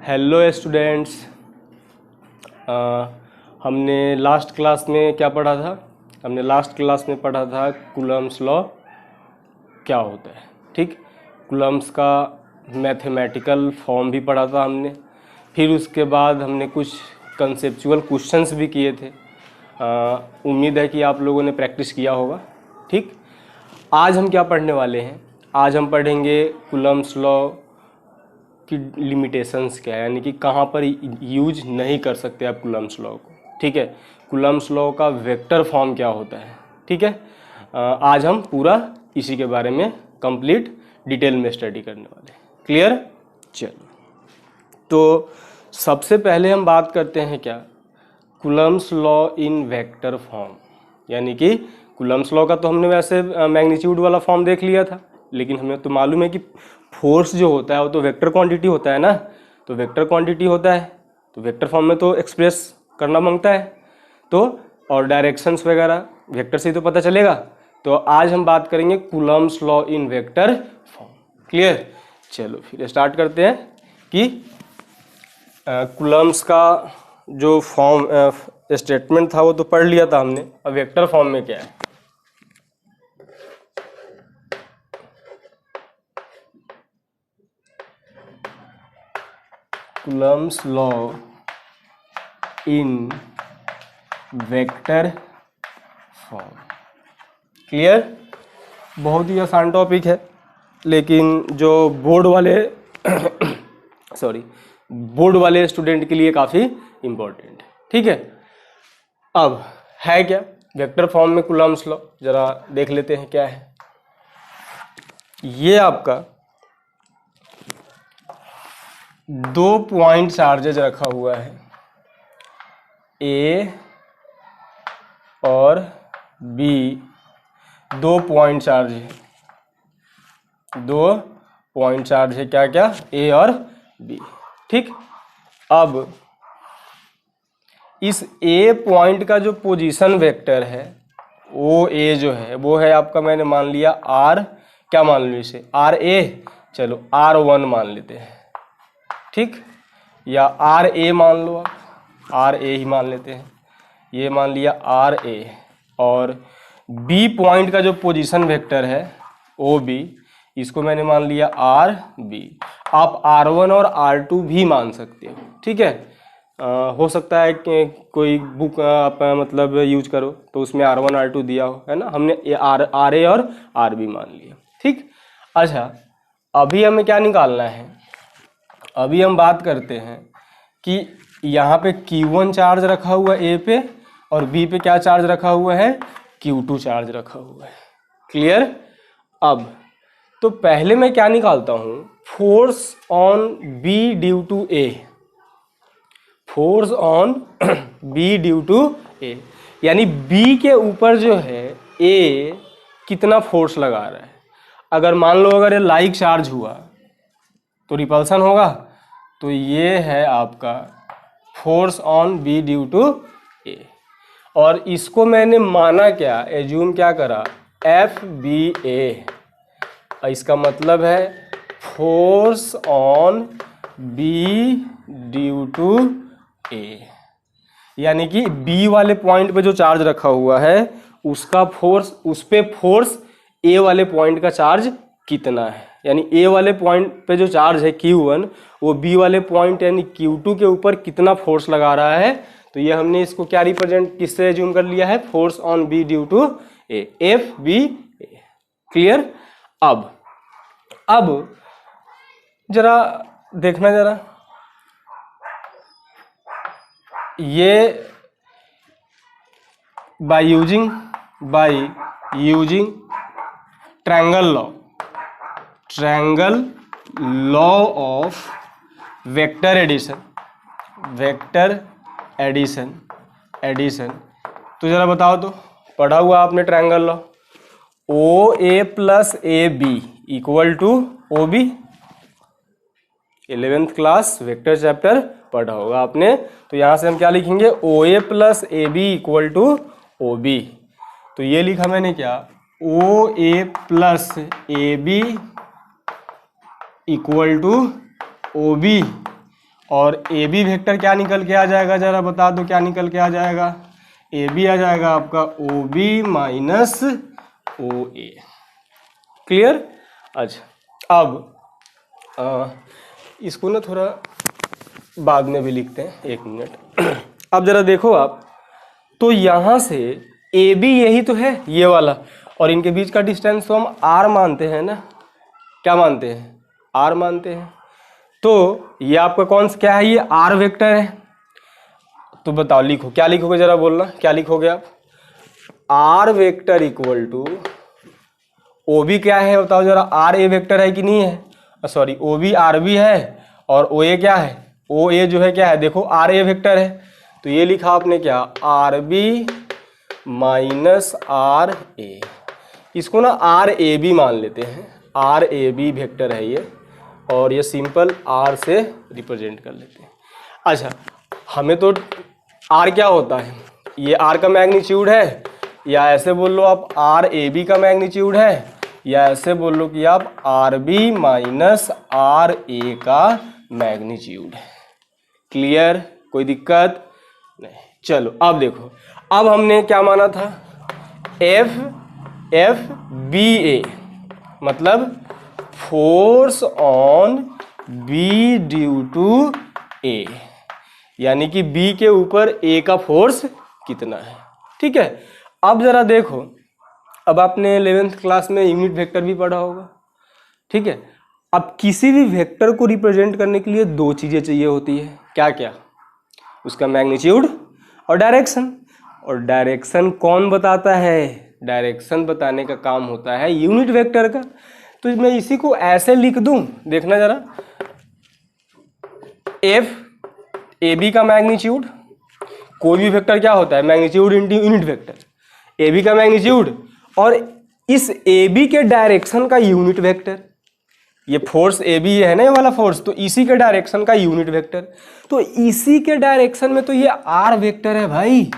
Hello students. हमने last class में क्या पढ़ा था? हमने लास्ट क्लास में पढ़ा था कूलम्स लॉ क्या होता है। ठीक, कूलम्स का मैथमेटिकल फॉर्म भी पढ़ा था हमने। फिर उसके बाद हमने कुछ कंसेप्चुअल क्वेश्चंस भी किए थे। उम्मीद है कि आप लोगों ने प्रैक्टिस किया होगा। ठीक, आज हम क्या पढ़ने वाले हैं? आज हम पढ़ेंगे कूलम्स लॉ की लिमिटेशंस क्या है, यानी कि कहाँ पर यूज नहीं कर सकते आप कूलम्स लॉ को। ठीक है, कूलम्स लॉ का वेक्टर फॉर्म क्या होता है। ठीक है, आज हम पूरा इसी के बारे में कंप्लीट डिटेल में स्टडी करने वाले हैं। क्लियर? चलो, तो सबसे पहले हम बात करते हैं क्या, Coulomb's law in vector form. यानी कि कूलम्स लॉ का तो हमने वैसे मैग्नीट्यूड वाला फॉर्म देख लिया था, लेकिन हमें तो मालूम है कि फोर्स जो होता है वो तो वेक्टर क्वांटिटी होता है ना। तो वेक्टर क्वांटिटी होता है तो वेक्टर फॉर्म में तो एक्सप्रेस करना मांगता है, तो और डायरेक्शंस वगैरह वेक्टर से ही तो पता चलेगा। तो आज हम बात करेंगे Coulomb's law in vector form. Clear? चलो फिर स्टार्ट करते हैं कि कूलम्स का जो फॉर्म स्टेटमेंट था वो तो पढ़ लिया था हमने। अब वेक्टर फॉर्म में क्या है? Coulomb's law in vector form. Clear? बहुत ही आसान टॉपिक है, लेकिन जो बोर्ड वाले बोर्ड वाले स्टूडेंट के लिए काफ़ी इम्पोर्टेंट है। ठीक है, अब है क्या वेक्टर फॉर्म में कूलम्स लॉ, जरा देख लेते हैं क्या है। ये आपका दो पॉइंट चार्जेज रखा हुआ है, ए और बी। दो पॉइंट चार्ज है, दो पॉइंट चार्ज है, क्या क्या, ए और बी। ठीक, अब इस ए पॉइंट का जो पोजीशन वेक्टर है वो ए जो है वो है आपका, मैंने मान लिया आर, क्या मान लो इसे, आर ए। चलो R1 मान लेते हैं। ठीक, या आर ए मान लो, आप आर ए ही मान लेते हैं। ये मान लिया आर ए, और बी पॉइंट का जो पोजीशन वेक्टर है ओ बी, इसको मैंने मान लिया आर बी। आप R1 और R2 भी मान सकते हो। ठीक है, हो सकता है कि कोई बुक आप मतलब यूज करो तो उसमें R1 R2 दिया हो, है ना। हमने आर ए और आर बी मान लिया। ठीक, अच्छा अभी हमें क्या निकालना है? अभी हम बात करते हैं कि यहाँ पे Q1 चार्ज रखा हुआ है ए पे, और बी पे क्या चार्ज रखा हुआ है, Q2 चार्ज रखा हुआ है। क्लियर? अब तो पहले मैं क्या निकालता हूँ, force on B due to A. Force on B due to A, यानी बी के ऊपर जो है ए कितना फोर्स लगा रहा है। अगर मान लो अगर ये लाइक चार्ज हुआ तो रिपल्सन होगा, तो ये है आपका force on B due to A. और इसको मैंने माना क्या, एज्यूम क्या करा, एफ बी ए। इसका मतलब है force on B due to A, यानी कि बी वाले पॉइंट पे जो चार्ज रखा हुआ है उसका फोर्स, उस पे फोर्स ए वाले पॉइंट का चार्ज कितना है। यानी ए वाले पॉइंट पे जो चार्ज है Q1, वो बी वाले पॉइंट यानी Q2 के ऊपर कितना फोर्स लगा रहा है। तो ये हमने इसको क्या रिप्रेजेंट किससे एज्यूम कर लिया है, force on B due to A, F B A. Clear? अब जरा देखना, जरा ये by using triangle law of vector addition. तो जरा बताओ, तो पढ़ा हुआ आपने triangle law, O A plus A B equal to O B. 11th class vector chapter पढ़ा होगा आपने। तो यहां से हम क्या लिखेंगे, O A plus A B equal to O B. तो ये लिखा मैंने क्या, O A plus A B equal to O B, और ए बी वेक्टर क्या निकल के आ जाएगा, जरा बता दो क्या निकल के आ जाएगा। ए बी आ जाएगा आपका ओ बी माइनस ओ ए। क्लियर। अच्छा अब इसको ना थोड़ा बाद में भी लिखते हैं, 1 मिनट। अब जरा देखो आप, तो यहाँ से ए बी यही तो है ये वाला, और इनके बीच का डिस्टेंस तो हम आर मानते हैं ना, क्या मानते हैं, आर मानते हैं। तो ये आपका कौन सा क्या है, ये आर वेक्टर है। तो बताओ लिखो, क्या लिखोगे जरा बोलना, क्या लिखोगे आप। R vector equal to O B क्या है बताओ जरा, आर ए वेक्टर है कि नहीं है, sorry O B R B है, और ओ ए क्या है, ओ ए जो है क्या है, देखो आर ए वेक्टर है। तो ये लिखा आपने क्या, आर बी माइनस आर ए। इसको ना आर ए बी मान लेते हैं, आर ए बी वेक्टर है ये, और ये सिंपल आर से रिप्रेजेंट कर लेते हैं। अच्छा, हमें तो आर क्या होता है, ये आर का मैग्नीट्यूड है, या ऐसे बोल लो आप आर ए बी का मैग्नीट्यूड है, या ऐसे बोल लो कि आप आर बी माइनस आर ए का मैग्नीट्यूड है। क्लियर, कोई दिक्कत नहीं। चलो अब देखो, अब हमने क्या माना था, एफ बी ए मतलब force on B due to A, यानी कि बी के ऊपर ए का फोर्स कितना है। ठीक है। अब जरा देखो, अब आपने 11th क्लास में यूनिट वेक्टर भी पढ़ा होगा। ठीक है। अब किसी भी वेक्टर को रिप्रेजेंट करने के लिए 2 चीजें चाहिए होती है, क्या क्या, उसका मैग्नीट्यूड और डायरेक्शन। और डायरेक्शन कौन बताता है, डायरेक्शन बताने का काम होता है यूनिट वेक्टर का। तो मैं इसी को ऐसे लिख दूं, देखना जरा, एफ ए बी का मैग्नीट्यूड, कोई भी वेक्टर क्या होता है, magnitude into unit vector, A B का मैग्नीट्यूड, और इस ए बी के डायरेक्शन का यूनिट वेक्टर। ये फोर्स ए बी है ना, ये वाला फोर्स, तो इसी के डायरेक्शन का यूनिट वेक्टर। तो इसी के डायरेक्शन में तो ये आर वेक्टर है भाई,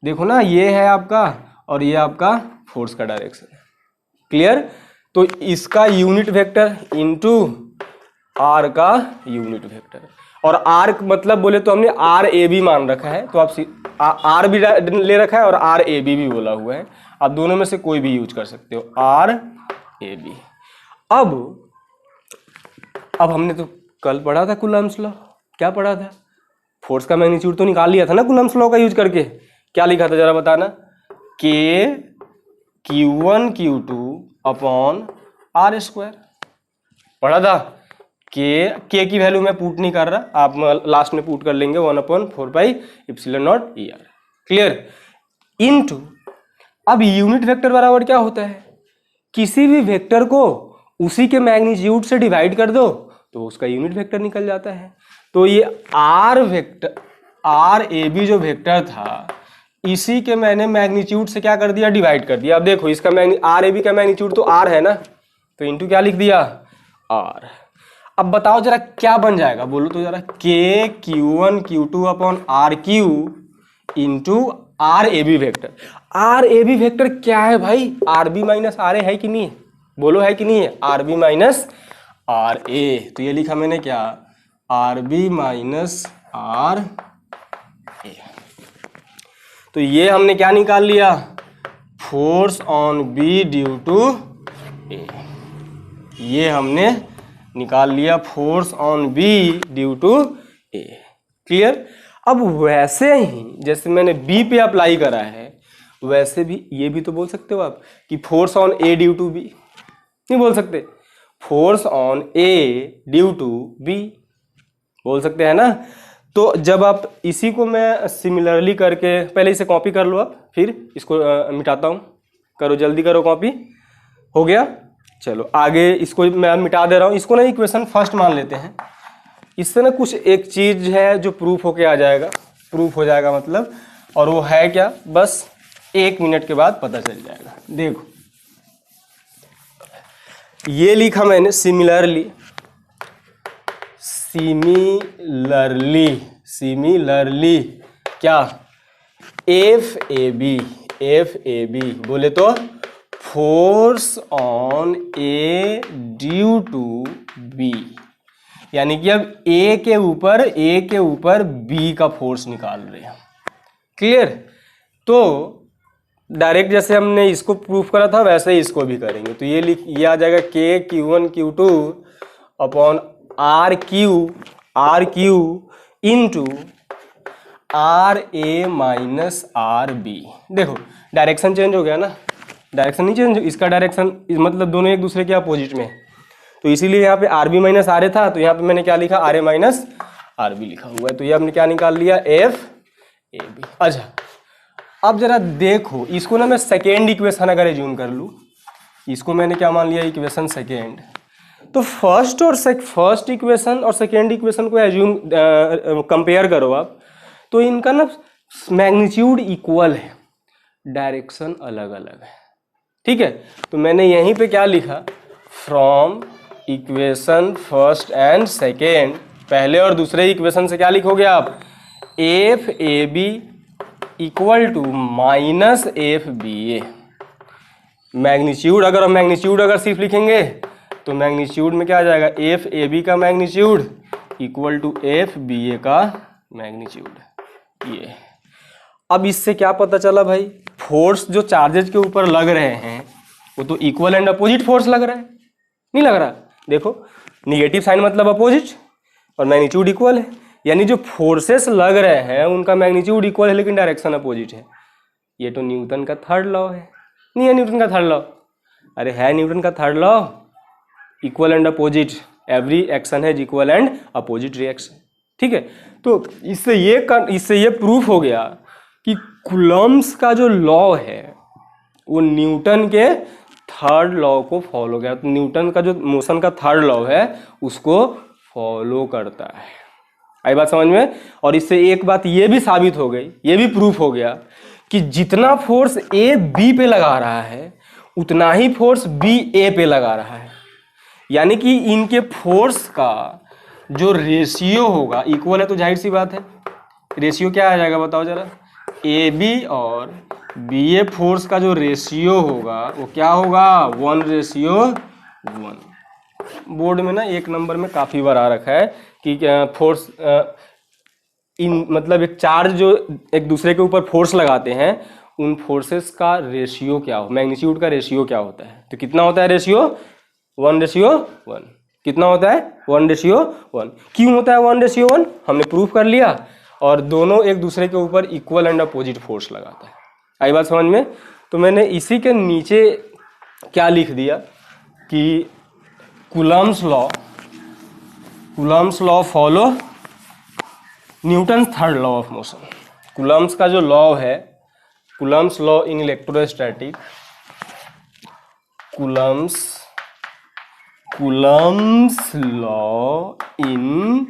देखो ना, ये है आपका, और ये आपका फोर्स का डायरेक्शन है। क्लियर। तो इसका यूनिट वेक्टर इंटू आर का यूनिट वेक्टर, और आर मतलब बोले तो हमने आर ए बी मान रखा है, तो आप आर भी ले रखा है और आर ए बी भी बोला हुआ है, आप दोनों में से कोई भी यूज कर सकते हो, आर ए बी। अब हमने तो कल पढ़ा था कूलम्ब्स लॉ, क्या पढ़ा था, फोर्स का मैग्नीट्यूड तो निकाल लिया था ना कूलम्ब्स लॉ का यूज करके। क्या लिखा था जरा बताना, के Q1 Q2 upon R square पढ़ा था। के की वैल्यू मैं पुट नहीं कर रहा, आप लास्ट में पुट कर लेंगे 1/4πε0 ER। क्लियर। इनटू, अब यूनिट वेक्टर बराबर क्या होता है, किसी भी वेक्टर को उसी के मैग्नीट्यूड से डिवाइड कर दो तो उसका यूनिट वेक्टर निकल जाता है। तो ये R vector, R A B जो वेक्टर था, इसी के मैंने मैग्नीट्यूड से क्या कर दिया, डिवाइड कर दिया। अब देखो, इसका आर ए बी का मैग्नीट्यूड तो आर है ना, तो इंटू क्या लिख दिया, आर। अब बताओ जरा क्या बन जाएगा, बोलो तो जरा, के Q1 Q2 upon R Q into R A B vector. R A B vector क्या है भाई, R B minus R A है कि नहीं है, बोलो है कि नहीं है, R B minus R A. तो ये लिखा मैंने क्या, R B minus R A. तो ये हमने क्या निकाल लिया, force on B due to A, ये हमने निकाल लिया force on B due to A. Clear. अब वैसे ही जैसे मैंने बी पे अप्लाई करा है, वैसे भी ये भी तो बोल सकते हो आप कि force on A due to B, नहीं बोल सकते, force on A due to B बोल सकते हैं ना। तो जब आप इसी को मैं सिमिलरली करके, पहले इसे कॉपी कर लो आप, फिर इसको मिटाता हूँ, करो जल्दी करो, कॉपी हो गया। चलो आगे इसको मैं मिटा दे रहा हूँ, इसको ना इक्वेशन फर्स्ट मान लेते हैं। इससे ना कुछ एक चीज है जो प्रूफ होके आ जाएगा, प्रूफ हो जाएगा मतलब, और वो है क्या, बस 1 मिनट के बाद पता चल जाएगा। देखो ये लिखा मैंने सिमिलरली, सिमिलरली क्या, एफ ए बी बोले तो force on A due to B, यानी कि अब ए के ऊपर बी का फोर्स निकाल रहे हैं। क्लियर? तो डायरेक्ट जैसे हमने इसको प्रूफ करा था वैसे ही इसको भी करेंगे। तो ये आ जाएगा के Q1 Q2 upon R Q into R A minus R B. देखो डायरेक्शन चेंज हो गया ना, डायरेक्शन नहीं चेंज, इसका डायरेक्शन मतलब दोनों एक दूसरे के अपोजिट में, तो इसीलिए यहाँ पे R B minus R A था, तो यहाँ पे मैंने क्या लिखा, R A minus R B लिखा हुआ है। तो ये हमने क्या निकाल लिया, एफ ए बी। अच्छा अब जरा देखो इसको ना मैं सेकेंड इक्वेशन अगर एज्यूम कर लूँ, इसको मैंने क्या मान लिया, इक्वेशन सेकेंड। तो फर्स्ट इक्वेशन और सेकेंड इक्वेशन को एज्यूम कंपेयर करो आप, तो इनका ना मैग्नीट्यूड इक्वल है, डायरेक्शन अलग अलग है। ठीक है, तो मैंने यहीं पे क्या लिखा, from equation first and second, पहले और दूसरे इक्वेशन से क्या लिखोगे आप, F A B equal to minus F B A. Magnitude अगर सिर्फ लिखेंगे तो मैग्नीट्यूड में क्या आ जाएगा, एफ ए बी का magnitude equal to F B A का मैग्नीट्यूड। ये अब इससे क्या पता चला भाई, फोर्स जो चार्जेज के ऊपर लग रहे हैं वो तो इक्वल एंड अपोजिट फोर्स लग रहा है, नहीं लग रहा? देखो निगेटिव साइन मतलब अपोजिट और मैग्नीट्यूड इक्वल है, यानी जो फोर्सेस लग रहे हैं उनका मैग्नीट्यूड इक्वल है लेकिन डायरेक्शन अपोजिट है। ये तो न्यूटन का थर्ड लॉ है, नहीं है न्यूटन का थर्ड लॉ? अरे है न्यूटन का third law, equal and opposite, every action has equal and opposite reaction. ठीक है, तो इससे ये प्रूफ हो गया कि कूलम्ब्स का जो लॉ है वो न्यूटन के थर्ड लॉ को फॉलो किया। तो न्यूटन का जो मोशन का थर्ड लॉ है उसको फॉलो करता है। आई बात समझ में? और इससे एक बात ये भी साबित हो गई, ये भी प्रूफ हो गया कि जितना फोर्स ए बी पे लगा रहा है उतना ही फोर्स बी ए पे लगा रहा है, यानी कि इनके फोर्स का जो रेशियो होगा इक्वल है। तो जाहिर सी बात है रेशियो क्या आ जाएगा बताओ जरा, ए बी और बी ए फोर्स का जो रेशियो होगा वो क्या होगा, 1:1। बोर्ड में ना एक नंबर में काफ़ी बार आ रखा है कि फोर्स मतलब एक चार्ज जो एक दूसरे के ऊपर फोर्स लगाते हैं उन फोर्सेस का रेशियो क्या हो, मैग्नीट्यूड का रेशियो क्या होता है। तो कितना होता है रेशियो, 1:1। कितना होता है, 1:1। क्यों होता है 1:1? हमने प्रूफ कर लिया, और दोनों एक दूसरे के ऊपर इक्वल एंड अपोजिट फोर्स लगाता है। आई बात समझ में? तो मैंने इसी के नीचे क्या लिख दिया कि Coulomb's law follow Newton third law of motion. Coulomb's का जो लॉ है, Coulomb's law in electrostatic, Coulomb's law in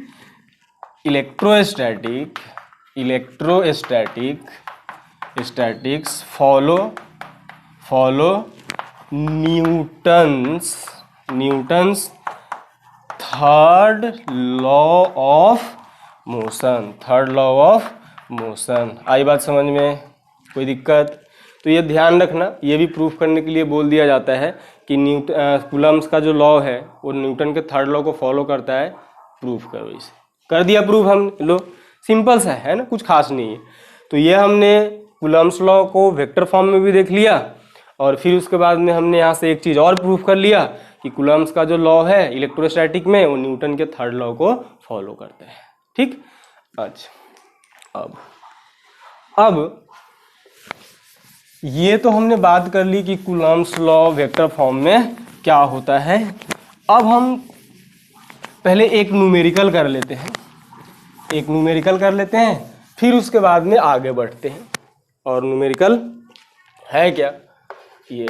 electrostatics follow Newton's third law of motion. आई बात समझ में? कोई दिक्कत? तो ये ध्यान रखना, ये भी प्रूफ करने के लिए बोल दिया जाता है कि कूलम्ब्स का जो लॉ है वो न्यूटन के थर्ड लॉ को फॉलो करता है। प्रूफ करो, इसे कर दिया प्रूफ हम लोग, सिंपल सा है ना, कुछ खास नहीं है। तो ये हमने कूलम्ब्स लॉ को वेक्टर फॉर्म में भी देख लिया, और फिर उसके बाद में हमने यहाँ से एक चीज़ और प्रूफ कर लिया कि कूलम्ब्स का जो लॉ है इलेक्ट्रोस्टैटिक में वो न्यूटन के थर्ड लॉ को फॉलो करता है। ठीक, अच्छा अब ये तो हमने बात कर ली कि कूलम्ब्स लॉ वेक्टर फॉर्म में क्या होता है। अब हम पहले एक न्यूमेरिकल कर लेते हैं, फिर उसके बाद में आगे बढ़ते हैं। और न्यूमेरिकल है क्या ये,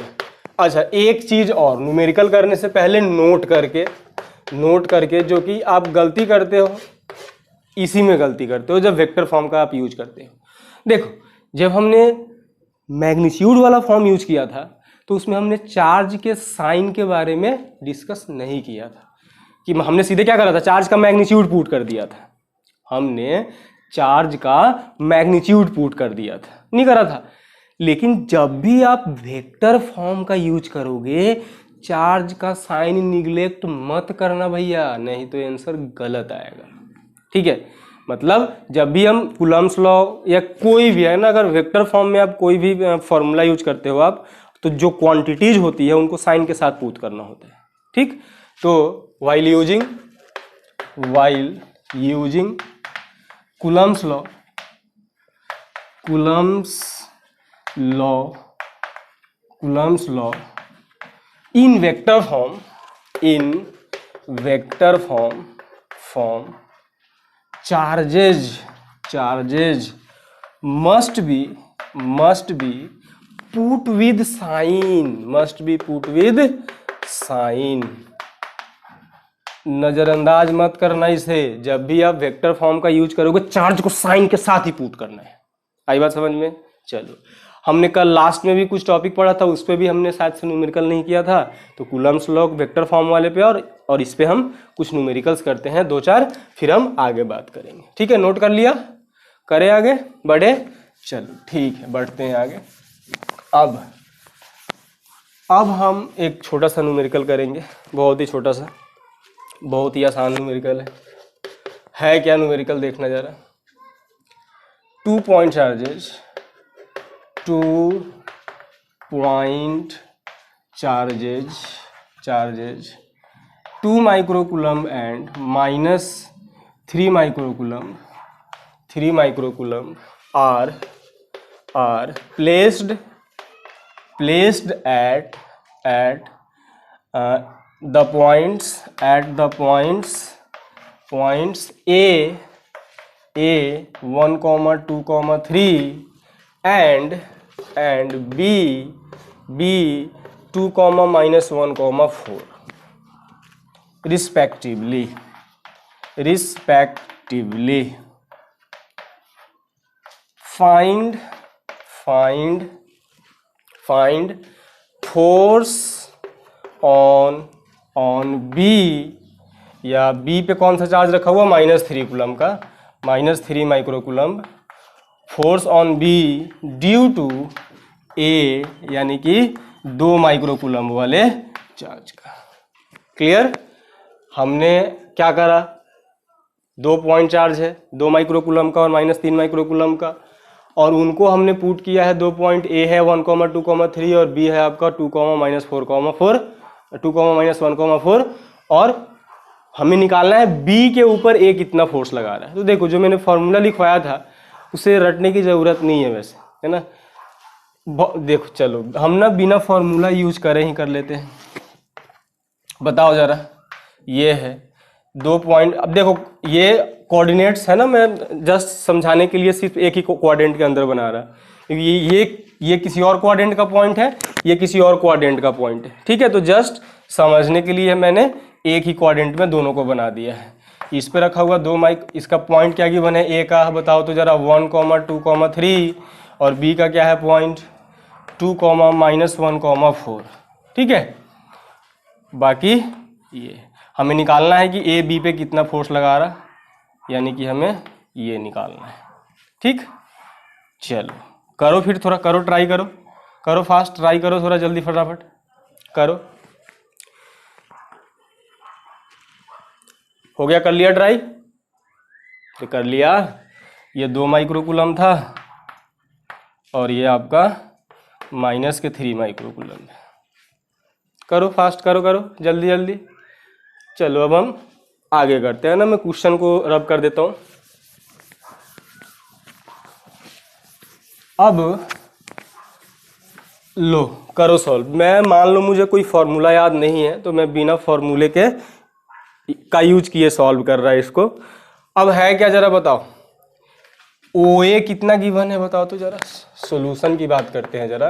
अच्छा एक चीज़ और, न्यूमेरिकल करने से पहले नोट करके जो कि आप गलती करते हो, इसी में गलती करते हो जब वेक्टर फॉर्म का आप यूज करते हो। देखो जब हमने मैग्नीट्यूड वाला फॉर्म यूज किया था तो उसमें हमने चार्ज के साइन के बारे में डिस्कस नहीं किया था, कि हमने सीधे क्या करा था, चार्ज का मैग्नीट्यूड पुट कर दिया था। हमने चार्ज का मैग्नीट्यूड पुट कर दिया था, नहीं करा था। लेकिन जब भी आप वेक्टर फॉर्म का यूज करोगे चार्ज का साइन निग्लेक्ट मत करना भैया, नहीं तो आंसर गलत आएगा। ठीक है, मतलब जब भी हम कूलम्स लॉ या कोई भी है ना, अगर वेक्टर फॉर्म में आप कोई भी फॉर्मूला यूज करते हो आप, तो जो क्वांटिटीज होती है उनको साइन के साथ पुट करना होता है। ठीक, तो while using Coulomb's law in vector form charges must be put with sign, नजरअंदाज मत करना इसे। जब भी आप वेक्टर फॉर्म का यूज करोगे चार्ज को साइन के साथ ही पुट करना है। आई बात समझ में? चलो, हमने कल लास्ट में भी कुछ टॉपिक पढ़ा था, उस पर भी हमने शायद से न्यूमेरिकल नहीं किया था, तो कूलम्स लॉ वेक्टर फॉर्म वाले पे और इस पे हम कुछ न्यूमेरिकल्स करते हैं 2-4, फिर हम आगे बात करेंगे। ठीक है, नोट कर लिया? करें आगे बढ़े? चलो ठीक है, बढ़ते हैं आगे। अब हम एक छोटा सा न्यूमेरिकल करेंगे, बहुत ही छोटा सा, बहुत ही आसान न्यूमेरिकल है क्या न्यूमेरिकल देखना जरा। 2 point charges 2 microcoulomb and -3 microcoulomb are placed at the points A 1, 2, 3 and B 2, -1, 4 respectively. Find force on B, या B पे कौन सा चार्ज रखा हुआ? -3 कूलम का, -3 microcoulomb. Force on B due to A, यानी कि 2 माइक्रोकूलम वाले चार्ज का। क्लियर? हमने क्या करा? 2 पॉइंट चार्ज है, 2 माइक्रोकूलम का और -3 माइक्रोकूलम का, और उनको हमने पुट किया है 2 पॉइंट, A है 1, 2, 3 और B है आपका 2, -4, 2, -1, 4, और हमें निकालना है B के ऊपर A कितना फोर्स लगा रहा है। तो देखो, जो मैंने फॉर्मूला लिखवाया था उसे रटने की ज़रूरत नहीं है वैसे, है ना। देखो चलो, हम ना बिना फॉर्मूला यूज करे ही कर लेते हैं। बताओ जरा, ये है 2 पॉइंट। अब देखो, ये कोऑर्डिनेट्स है ना, मैं जस्ट समझाने के लिए सिर्फ एक ही कोऑर्डिनेट के अंदर बना रहा, क्योंकि ये किसी और कोऑर्डिनेट का पॉइंट है, ये किसी और कोऑर्डिनेट का पॉइंट है। ठीक है, तो जस्ट समझने के लिए मैंने एक ही कोऑर्डिनेट में दोनों को बना दिया है। इस पे रखा हुआ 2 माइक, इसका पॉइंट क्या गिवन है? ए का बताओ तो जरा 1, 2, 3, और बी का क्या है पॉइंट? 2, -1, 4। ठीक है, बाकी ये हमें निकालना है कि ए बी पे कितना फोर्स लगा रहा, यानी कि हमें ये निकालना है। ठीक, चलो करो फिर, थोड़ा करो, ट्राई करो फास्ट, ट्राई करो थोड़ा जल्दी, फटाफट करो। हो गया? कर लिया ट्राई? तो कर लिया। ये 2 माइक्रोकूलम था और ये आपका -3 माइक्रोकूलम। करो फास्ट, करो जल्दी। चलो अब हम आगे करते हैं ना, मैं क्वेश्चन को रब कर देता हूँ। अब लो करो सॉल्व। मैं मान लो मुझे कोई फॉर्मूला याद नहीं है, तो मैं बिना फॉर्मूले के का यूज किए सॉल्व कर रहा है इसको। अब है क्या जरा बताओ? OA कितना गिवन है बताओ तो जरा, सॉल्यूशन की बात करते हैं जरा।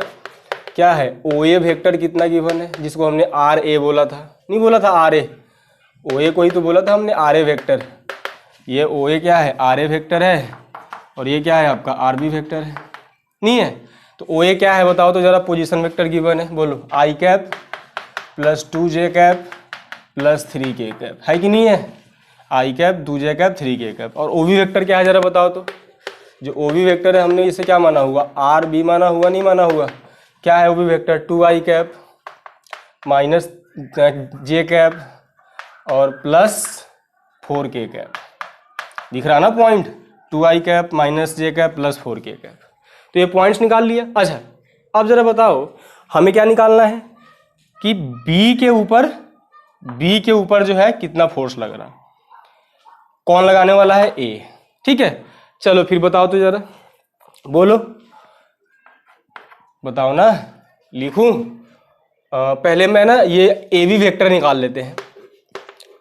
क्या है? OA वेक्टर कितना गिवन है, जिसको हमने RA बोला था, नहीं बोला था RA, OA को ही तो बोला था हमने RA वेक्टर। ये OA क्या है? RA वेक्टर है, और ये क्या है आपका? RB वेक्टर है, नहीं है? तो OA क्या है बताओ तो जरा, पोजीशन वेक्टर गिवन है, बोलो। I cap plus 2J cap plus 3K cap, है कि नहीं है? I cap 2J cap 3K cap. और OB वेक्टर क्या है जरा बताओ तो? जो OB वेक्टर है हमने इसे क्या माना हुआ? RB माना हुआ, नहीं माना हुआ? क्या है OB वेक्टर? 2I कैप जे कैप और प्लस 4k कैप, दिख रहा ना पॉइंट, 2i कैप माइनस जे कैप प्लस 4k कैप। तो ये पॉइंट्स निकाल लिया। अच्छा अब जरा बताओ हमें क्या निकालना है कि बी के ऊपर जो है कितना फोर्स लग रहा, कौन लगाने वाला है, ए। ठीक है चलो फिर बताओ तो जरा, बोलो बताओ ना, लिखूं? पहले मैं ना ये ए बी वेक्टर निकाल लेते हैं।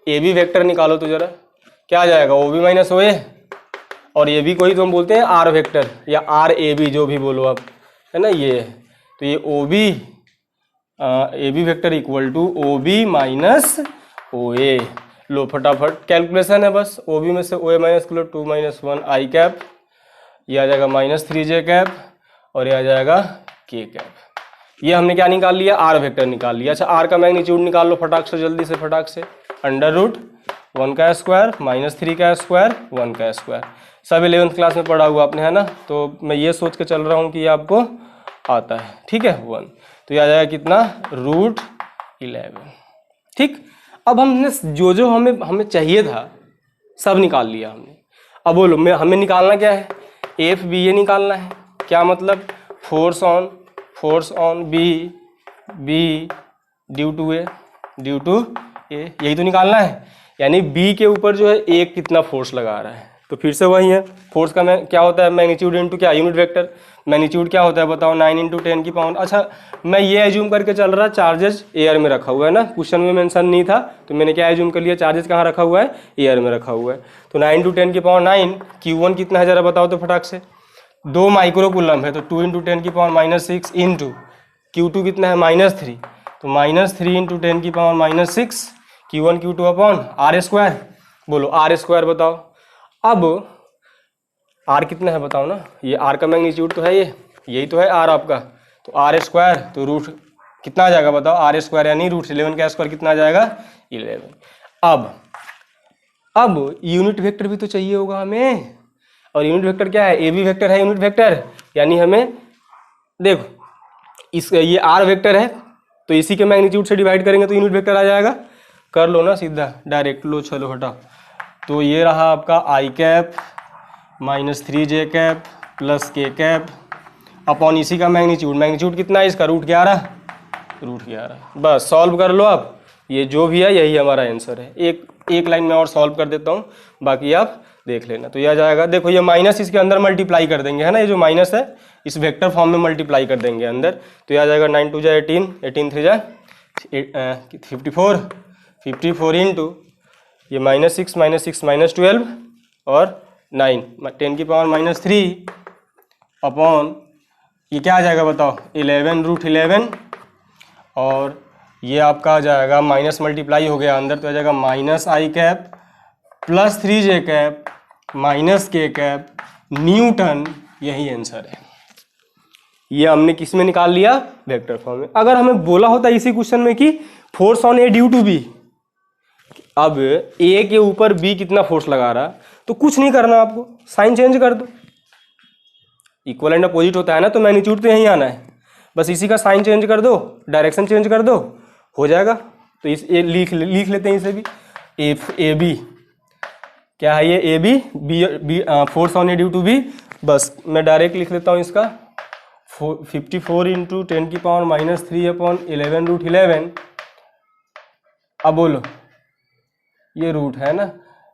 ए बी वेक्टर निकालो तो जरा, क्या आ जाएगा, ओ बी माइनस ओ ए, और ये भी कोई तो हम बोलते हैं आर वेक्टर या आर ए बी, जो भी बोलो आप, है ना। ये तो ये O B A B vector equal to O B minus O A. लो फटाफट कैलकुलेशन है बस, ओ बी में से ओ ए माइनस कर लो, 2 - 1 आई कैप, ये आ जाएगा -3j कैप, और ये आ जाएगा के कैप। ये हमने क्या निकाल लिया, आर वेक्टर निकाल लिया। अच्छा आर का मैग्नीट्यूड निकाल लो फटाक से, जल्दी से फटाक से, √1 का स्क्वायर -3 का स्क्वायर 1 का स्क्वायर। सब 11th क्लास में पढ़ा हुआ आपने, है ना। तो मैं ये सोच के चल रहा हूँ कि ये आपको आता है। ठीक है 1, तो ये आ जाएगा कितना, √11। ठीक, अब हमने जो हमें चाहिए था सब निकाल लिया हमने। अब बोलो हमें निकालना क्या है, एफ बी ए निकालना है। क्या मतलब, force on B due to A यही तो निकालना है। यानी बी के ऊपर जो है ए कितना फोर्स लगा रहा है। तो फिर से वही है, फोर्स का क्या होता है, मैग्नीट्यूड इनटू क्या, यूनिट वेक्टर। मैग्नीट्यूड क्या होता है बताओ, 9 × 10 की पावर। अच्छा मैं ये एज्यूम करके चल रहा, चार्जेस एयर में रखा हुआ है ना, क्वेश्चन में मेंशन नहीं था, तो मैंने क्या एज्यूम कर लिया, चार्जेस कहाँ रखा हुआ है, एयर में रखा हुआ है। तो 9 × 10 की पावर 9, Q1 कितना है जरा बताओ तो फटाक से, 2 माइक्रोकूलम है, तो 2 × 10 की पावर -6 इंटू Q2 कितना है -3, तो -3 × 10 की power -6 Q1 Q2 upon R square. बोलो आर स्क्वायर बताओ। अब आर कितना है बताओ ना, ये आर का मैग्नीट्यूड तो है, यही तो है आर आपका, तो आर स्क्वायर, तो रूट कितना आ जाएगा बताओ, आर स्क्वायर यानी √11 का स्क्वायर कितना आ जाएगा, 11। अब यूनिट वेक्टर भी तो चाहिए होगा हमें, और यूनिट वेक्टर क्या है, ए बी वेक्टर है यूनिट वेक्टर। यानी हमें देखो ये आर वेक्टर है, तो इसी के मैग्नीट्यूड से डिवाइड करेंगे तो यूनिट वेक्टर आ जाएगा। कर लो ना सीधा डायरेक्ट, लो चलो हटाओ। तो ये रहा आपका आई कैप -3j कैप प्लस के कैप अपॉन इसी का मैग्नीट्यूड कितना है इसका, √11। बस सॉल्व कर लो आप, ये जो भी है यही हमारा आंसर है। एक लाइन में और सॉल्व कर देता हूँ, बाकी आप देख लेना। तो यह आ जाएगा, देखो ये माइनस इसके अंदर मल्टीप्लाई कर देंगे, है ना, ये जो माइनस है इस वेक्टर फॉर्म में मल्टीप्लाई कर देंगे अंदर। तो यह आ जाएगा 9 × 2 = 18, 18 × 3 = 54 इंटू ये -6 -12 और 9 10 की पावर -3 अपॉन ये क्या आ जाएगा बताओ, 11 √11, और ये आपका आ जाएगा माइनस मल्टीप्लाई हो गया अंदर, तो आ जाएगा -i cap plus 3j cap minus के कैप न्यूटन। यही आंसर है। ये हमने किस में निकाल लिया, वेक्टर फॉर्म में। अगर हमें बोला होता इसी क्वेश्चन में कि force on A due to B, अब ए के ऊपर बी कितना फोर्स लगा रहा, तो कुछ नहीं करना आपको, साइन चेंज कर दो। इक्वल एंड अपोजिट होता है ना, तो मैग्नीट्यूड तो यहीं आना है, बस इसी का साइन चेंज कर दो, डायरेक्शन चेंज कर दो, हो जाएगा। तो इस ए लिख लेते हैं इसे भी, ए बी क्या है, ये A B force on A due to B. बस मैं डायरेक्ट लिख लेता हूँ इसका, 54 × 10 की पावर -3 अपॉन 11 √11। अब बोलो ये रूट है ना,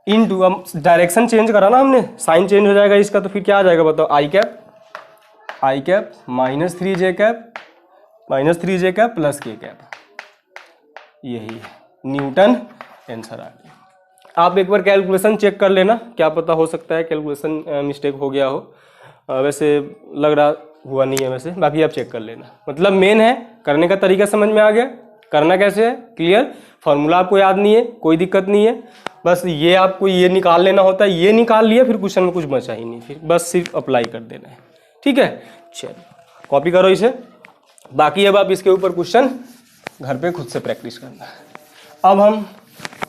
इंटू, अब डायरेक्शन चेंज करा ना हमने, साइन चेंज हो जाएगा इसका, तो फिर क्या आ जाएगा बताओ, आई कैप -3j कैप प्लस के कैप, यही न्यूटन आंसर आ गया। आप एक बार कैलकुलेशन चेक कर लेना, क्या पता हो सकता है कैलकुलेशन मिस्टेक हो गया हो, वैसे लग रहा हुआ नहीं है वैसे, बाकी आप चेक कर लेना। मतलब मेन है, करने का तरीका समझ में आ गया, करना कैसे है क्लियर, फॉर्मूला आपको याद नहीं है कोई दिक्कत नहीं है, बस ये आपको ये निकाल लेना होता है, ये निकाल लिया फिर क्वेश्चन में कुछ बचा ही नहीं, फिर बस सिर्फ अप्लाई कर देना है। ठीक है चलो कॉपी करो इसे, बाकी अब आप इसके ऊपर क्वेश्चन घर पे खुद से प्रैक्टिस करना है। अब हम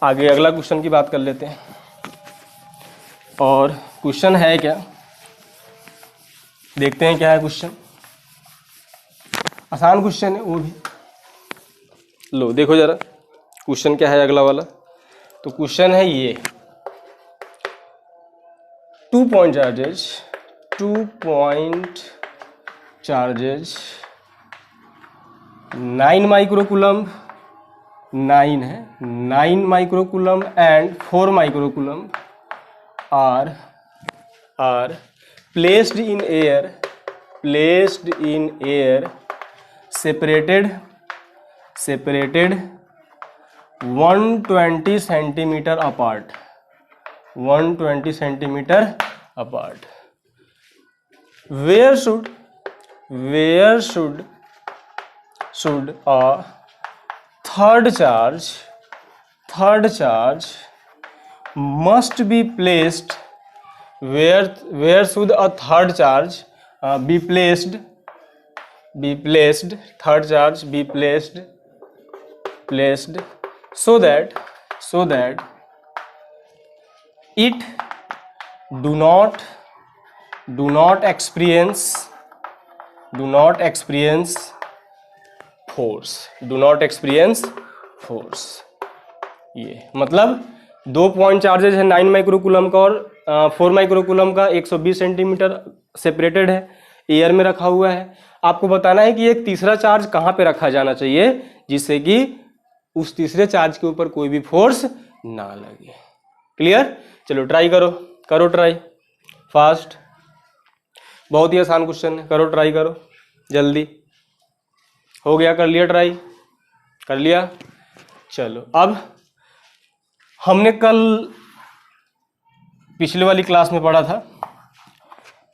आगे अगला क्वेश्चन की बात कर लेते हैं, और क्वेश्चन है क्या, देखते हैं क्या है क्वेश्चन। आसान क्वेश्चन है वो भी, लो देखो जरा, क्वेश्चन क्या है अगला वाला? तो क्वेश्चन है ये 2 point charges 9 माइक्रोकूलम 9 है 9 microcoulomb and 4 microcoulomb are placed in air separated 120 centimeter apart 120 centimeter apart. Where should a third charge must be placed? Where should a third charge be placed? Third charge be placed so that it do not experience force. ये मतलब 2 point charges है 9 microcoulomb का और 4 microcoulomb का 120 centimetre separated है, air में रखा हुआ है। आपको बताना है कि एक तीसरा चार्ज कहाँ पे रखा जाना चाहिए जिससे कि उस तीसरे चार्ज के ऊपर कोई भी फोर्स ना लगे। क्लियर? चलो ट्राई करो ट्राई फास्ट, बहुत ही आसान क्वेश्चन है, करो ट्राई करो जल्दी। हो गया? कर लिया ट्राई? कर लिया। चलो अब हमने कल पिछले वाली क्लास में पढ़ा था,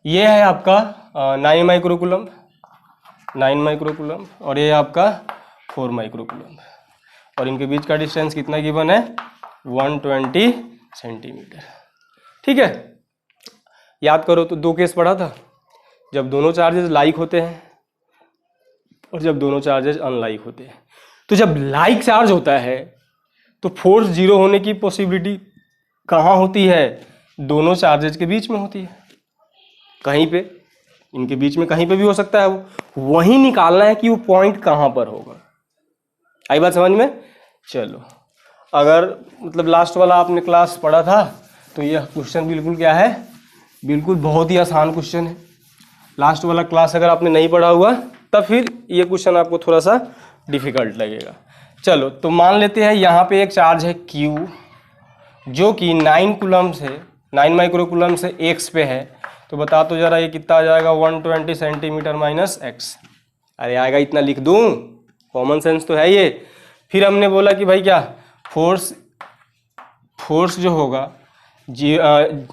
ये है आपका 9 माइक्रोकूलम और ये आपका 4 माइक्रोकूलम और इनके बीच का डिस्टेंस कितना गिवन है? 120 सेंटीमीटर। ठीक है, याद करो तो 2 केस पढ़ा था, जब दोनों चार्जेस लाइक होते हैं और जब दोनों चार्जेस अनलाइक होते हैं। तो जब लाइक चार्ज होता है तो फोर्स 0 होने की पॉसिबिलिटी कहाँ होती है? दोनों चार्जेस के बीच में होती है, कहीं पे, इनके बीच में कहीं पे भी हो सकता है। वो वहीं निकालना है कि वो पॉइंट कहाँ पर होगा। आई बात समझ में? चलो, अगर मतलब लास्ट वाला आपने क्लास पढ़ा था तो यह क्वेश्चन बिल्कुल क्या है, बिल्कुल बहुत ही आसान क्वेश्चन है। लास्ट वाला क्लास अगर आपने नहीं पढ़ा हुआ तब फिर ये क्वेश्चन आपको थोड़ा सा डिफिकल्ट लगेगा। चलो, तो मान लेते हैं यहाँ पे एक चार्ज है Q जो कि 9 माइक्रोकूलम से x पे है। तो बता तो जरा ये कितना आ जाएगा? 120 सेंटीमीटर माइनस x। अरे आएगा इतना लिख दूं, कॉमन सेंस तो है ये। फिर हमने बोला कि भाई क्या फोर्स जो होगा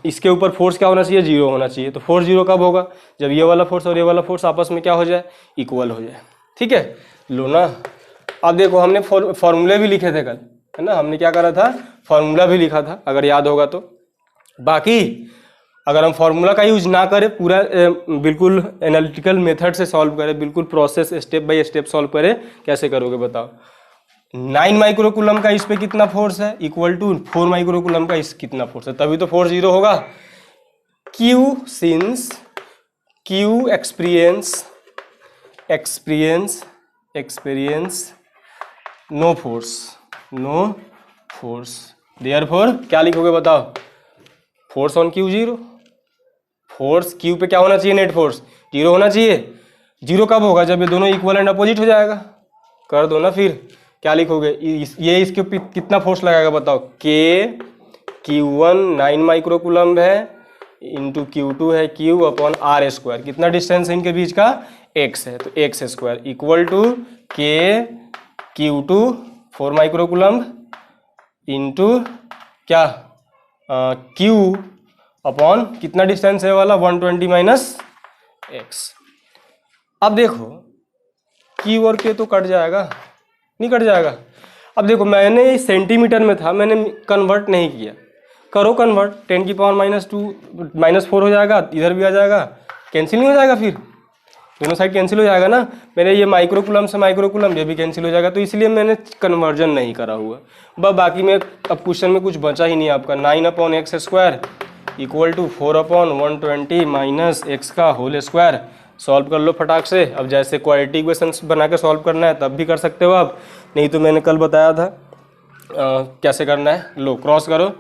इसके ऊपर फोर्स क्या होना चाहिए? 0 होना चाहिए। तो फोर्स 0 कब होगा? जब ये वाला फोर्स और ये वाला फोर्स आपस में क्या हो जाए? इक्वल हो जाए। ठीक है, लो ना। अब देखो हमने फॉर्मूले भी लिखे थे कल, है ना? हमने क्या करा था? फॉर्मूला भी लिखा था, अगर याद होगा तो। बाकी अगर हम फॉर्मूला का यूज ना करें, पूरा बिल्कुल एनालिटिकल मेथड से सॉल्व करें, बिल्कुल process step by step solve करें, कैसे करोगे बताओ? 9 माइक्रोकूलम का इस पे कितना फोर्स है? इक्वल टू 4 माइक्रोकूलम का इस कितना फोर्स है, तभी तो फोर्स 0 होगा। Q since Q experience no force therefore क्या लिखोगे बताओ? Force on Q 0। Force Q पे क्या होना चाहिए? नेट फोर्स 0 होना चाहिए। 0 कब होगा? जब ये दोनों इक्वल एंड अपोजिट हो जाएगा। कर दो ना, फिर क्या लिखोगे? ये इसके ऊपर कितना फोर्स लगाएगा बताओ? Q1 9 माइक्रोकूलम है इंटू Q2 है Q अपॉन R स्क्वायर। कितना डिस्टेंस है इनके बीच का? x है, तो x square equal to Q2 4 microcoulomb into क्या Q अपॉन कितना डिस्टेंस है वाला? 120 माइनस x। अब देखो Q और K तो कट जाएगा, नहीं कट जाएगा? अब देखो मैंने सेंटीमीटर में था, मैंने कन्वर्ट नहीं किया। करो कन्वर्ट, 10 की पावर -4 हो जाएगा, इधर भी आ जाएगा, कैंसिल नहीं हो जाएगा? फिर दोनों साइड कैंसिल हो जाएगा ना। मैंने ये माइक्रोकूलम से माइक्रोकूलम ये भी कैंसिल हो जाएगा, तो इसलिए मैंने कन्वर्जन नहीं करा हुआ। बस बाकी में अब क्वेश्चन में कुछ बचा ही नहीं आपका। 9 upon X square equal to 4 upon 120 minus X का होल स्क्वायर। सॉल्व कर लो फटाक से। अब जैसे क्वाड्रेटिक इक्वेशंस बना के सॉल्व करना है तब भी कर सकते हो आप, नहीं तो मैंने कल बताया था कैसे करना है, लो क्रॉस करो,